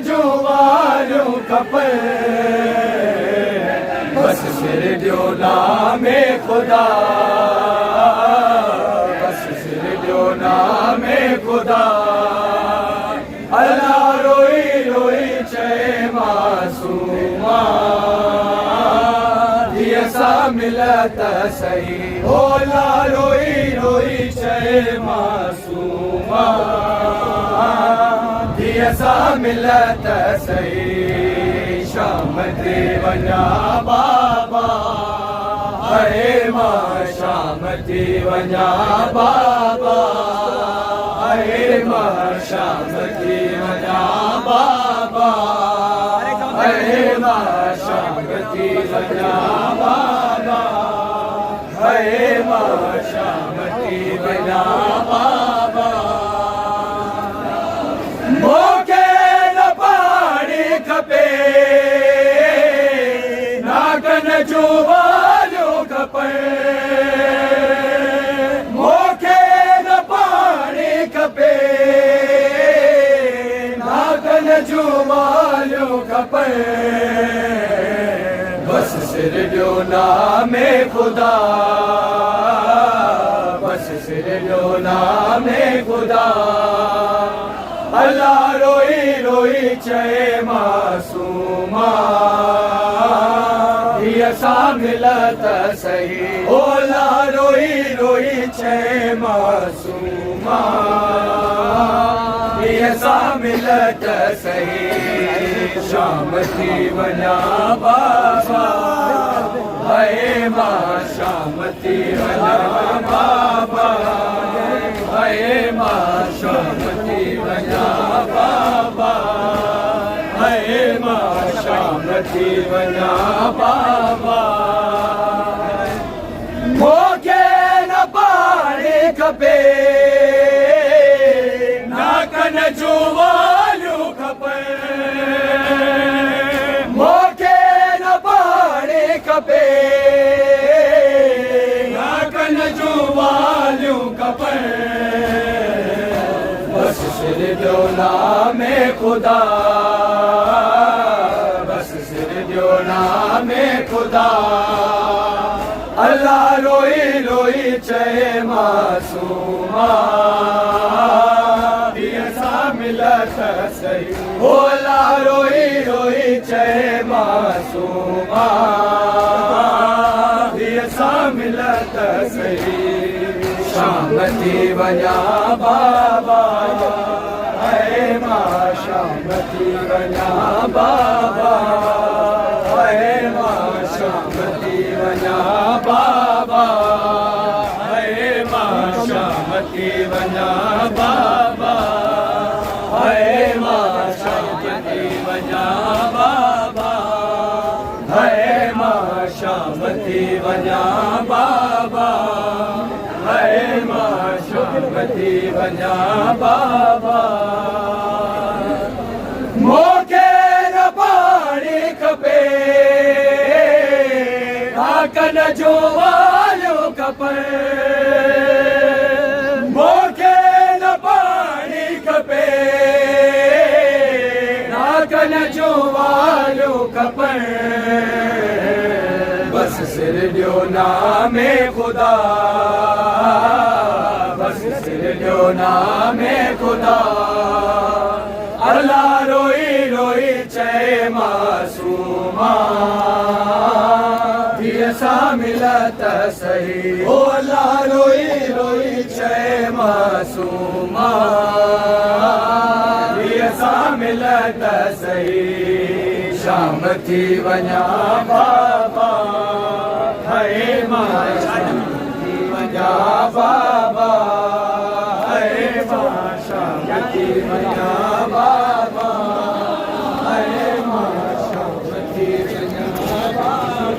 जुवारियूं खपे बस सिर ॾियो नामे ख़ुदा बस सिर ॾियो नामे ख़ुदा अल्लाह रोई रोई चए मासूमा धीअ सां मिल त सही होला रोई रोई चए मासूमा धीअ सां मिल त सही शाम थी वञा बाबा अरे मां शाम थी वञा बाबा अरे मां शाम थी वञा बाबा अरे मां शाम थी वञा बाबा अरे मां शाम थी वञा बाबा मूंखे न पाणी खपे नागन जुवारियूं खपे मूंखे न पाणी खपे नागन जुवारियूं खपे बस सिर ॾियो नामे ख़ुदा बस सिर ॾियो नामे ख़ुदा अल्लाह रोई रोई चए मासूमा धीअ सां मिल त सही होला रोई रोई चए मासूमा धीअ सां मिल त सही शाम थी वञा बाबा हाय मां शाम थी वञा बाबा हाय मां शाम थी वञा बाबा हाय मां शाम थी वञा बाबा मूंखे न पाणी खपे नाकन जुवारियूं खपे मूंखे न पाणी खपे नाकन जुवारियूं खपे बस सिर ॾियो नामे ख़ुदा बस सिर ॾियो नामे ख़ुदा अल्लाह रोई रोई चए मासूमा धीअ सां मिल त सही होला रोई रोई चए मासूमा धीअ सां मिल त सही शाम थी वञा बाबा हाय मां शाम थी वञा बाबा हाय मां शाम थी वञा बाबा हाय मां शाम थी वञा बाबा हाय मां शाम थी वञा बाबा हाय मां शाम थी वञा बाबा हाय मां शाम थी वञा बाबा मूंखे न पाणी खपे नाकन जुवारियूं खपे मूंखे न पाणी खपे नाकन जुवारियूं खपे बस सिर ॾियो नामे ख़ुदा बस सिर ॾियो नामे ख़ुदा अल्लाह रोई रोई चए मासूमा धीअ सां मिल त सही अल्लाह रोई रोई चए मासूमा धीअ सां मिल त सही शाम थी वञा बाबा हाय मां शाम थी वञा बाबा